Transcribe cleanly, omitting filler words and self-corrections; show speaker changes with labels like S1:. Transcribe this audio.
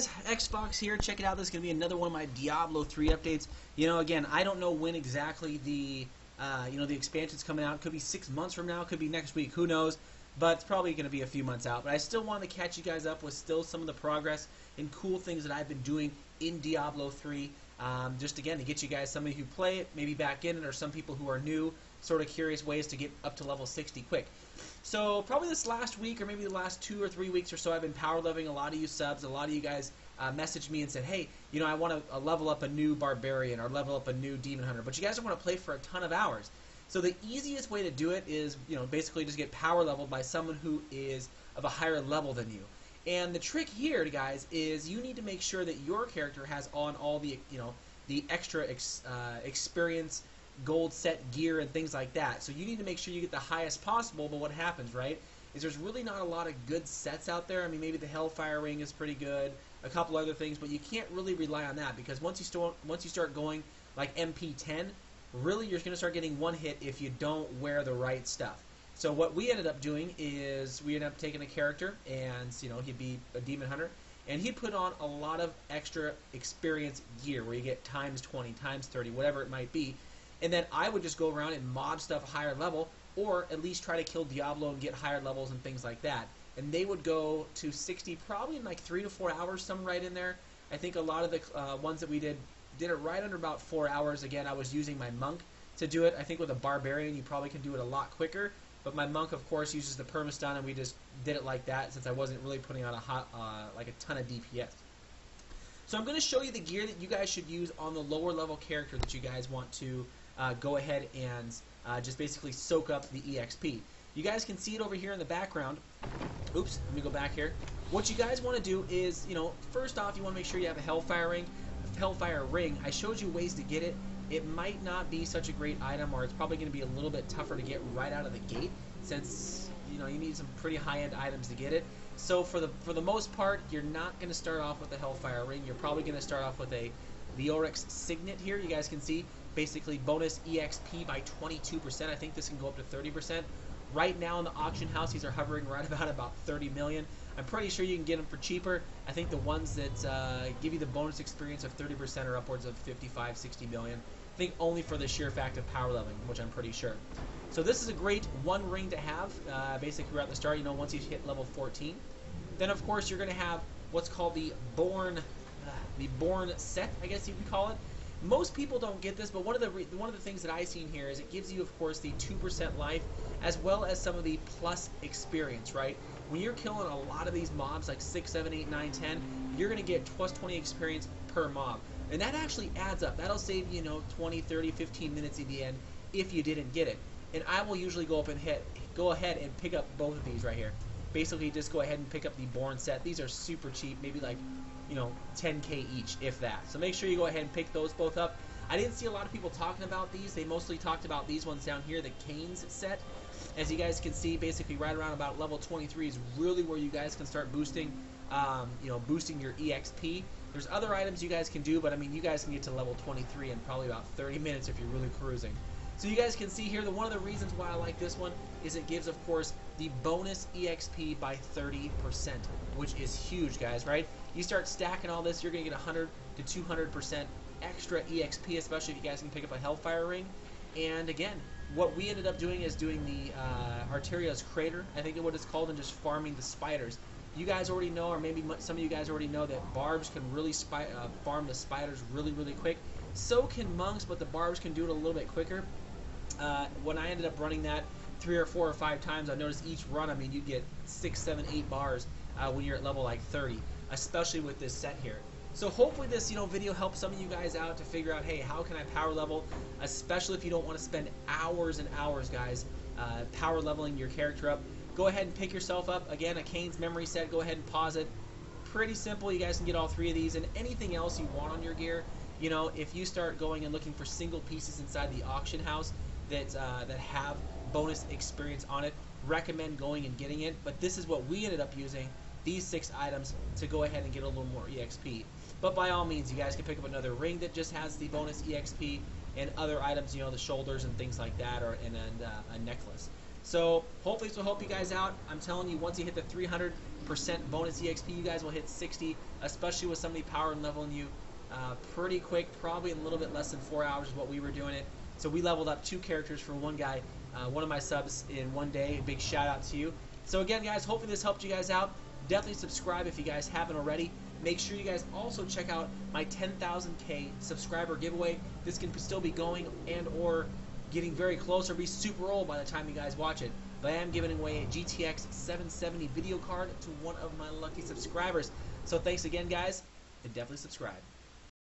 S1: guys, Xbox here. Check it out. This is going to be another one of my Diablo 3 updates. You know, again, I don't know when exactly the the expansion's coming out. It could be 6 months from now. It could be next week. Who knows? But it's probably going to be a few months out. But I still wanted to catch you guys up with still some of the progress and cool things that I've been doing in Diablo 3. Just again to get you guys, some of you who play it, maybe back in it, or some people who are new, sort of curious ways to get up to level 60 quick. So probably this last week, or maybe the last 2 or 3 weeks or so, I've been power leveling a lot of you subs. A lot of you guys messaged me and said, hey, you know, I want to level up a new barbarian or level up a new demon hunter, but you guys don't want to play for a ton of hours. So the easiest way to do it is, you know, basically just get power leveled by someone who is of a higher level than you. And the trick here, guys, is you need to make sure that your character has on all the, you know, the extra experience, gold set gear and things like that. So you need to make sure you get the highest possible. But what happens, right, is there's really not a lot of good sets out there. I mean, maybe the Hellfire Ring is pretty good, a couple other things, but you can't really rely on that, because once you start going like MP10, really you're going to start getting one hit if you don't wear the right stuff. So what we ended up doing is we ended up taking a character, and you know, he'd be a demon hunter, and he'd put on a lot of extra experience gear where you get times 20, times 30, whatever it might be. And then I would just go around and mob stuff higher level, or at least try to kill Diablo and get higher levels and things like that. And they would go to 60 probably in like 3 to 4 hours, some right in there. I think a lot of the ones that we did it right under about 4 hours. Again, I was using my monk to do it. I think with a barbarian you probably can do it a lot quicker, but my monk of course uses the permastun, and we just did it like that since I wasn't really putting on like a ton of DPS. So I'm going to show you the gear that you guys should use on the lower level character that you guys want to go ahead and just basically soak up the EXP. You guys can see it over here in the background. Oops, let me go back here. What you guys want to do is, you know, first off, you want to make sure you have a Hellfire Ring. Hellfire Ring, I showed you ways to get it. It might not be such a great item, or it's probably going to be a little bit tougher to get right out of the gate, since you know you need some pretty high-end items to get it. So for the most part, you're not going to start off with the Hellfire Ring. You're probably going to start off with a Leoric's Signet here. You guys can see basically bonus EXP by 22%. I think this can go up to 30%. Right now in the auction house, these are hovering right about 30 million. I'm pretty sure you can get them for cheaper. I think the ones that give you the bonus experience of 30% are upwards of 55, 60 million. I think only for the sheer fact of power leveling, which I'm pretty sure. So this is a great one ring to have, basically right at the start, you know, once you hit level 14. Then of course you're going to have what's called the Born set, I guess you could call it. Most people don't get this, but one of the things that I've seen here is it gives you, of course, the 2% life, as well as some of the plus experience, right? When you're killing a lot of these mobs, like 6, 7, 8, 9, 10, you're going to get plus 20 experience per mob. And that actually adds up. That'll save you, you know, 20, 30, 15 minutes in the end if you didn't get it. And I will usually go ahead and pick up both of these right here. Basically, just go ahead and pick up the Born set. These are super cheap, maybe like, you know, 10K each, if that. So make sure you go ahead and pick those both up. I didn't see a lot of people talking about these. They mostly talked about these ones down here, the Canes set. As you guys can see, basically right around about level 23 is really where you guys can start boosting, you know, boosting your EXP. There's other items you guys can do, but I mean, you guys can get to level 23 in probably about 30 minutes if you're really cruising. So you guys can see here that one of the reasons why I like this one is it gives, of course, the bonus EXP by 30%, which is huge, guys, right? You start stacking all this, you're going to get 100 to 200% extra EXP, especially if you guys can pick up a Hellfire Ring. And again, what we ended up doing is doing the Arteria's Crater, I think is what it's called, and just farming the spiders. You guys already know, or maybe some of you guys already know, that barbs can really farm the spiders really, really quick. So can monks, but the barbs can do it a little bit quicker. When I ended up running that 3 or 4 or 5 times, I noticed each run, I mean, you get 6, 7, 8 bars when you're at level like 30, especially with this set here. So hopefully this, you know, video helps some of you guys out to figure out, hey, how can I power level, especially if you don't want to spend hours and hours, guys, power leveling your character up. Go ahead and pick yourself up, again, a Cane's memory set. Go ahead and pause it. Pretty simple. You guys can get all 3 of these, and anything else you want on your gear. You know, if you start going and looking for single pieces inside the auction house that have bonus experience on it, recommend going and getting it. But this is what we ended up using, these 6 items, to go ahead and get a little more EXP. But by all means, you guys can pick up another ring that just has the bonus EXP, and other items, you know, the shoulders and things like that, or and a necklace. So hopefully this will help you guys out. I'm telling you, once you hit the 300% bonus EXP, you guys will hit 60, especially with somebody power and leveling you pretty quick, probably in a little bit less than 4 hours is what we were doing it. So we leveled up 2 characters for one guy, one of my subs in one day. A big shout out to you. So again, guys, hopefully this helped you guys out. Definitely subscribe if you guys haven't already. Make sure you guys also check out my 10,000K subscriber giveaway. This can still be going and or getting very close or be super old by the time you guys watch it. But I am giving away a GTX 770 video card to one of my lucky subscribers. So thanks again, guys, and definitely subscribe.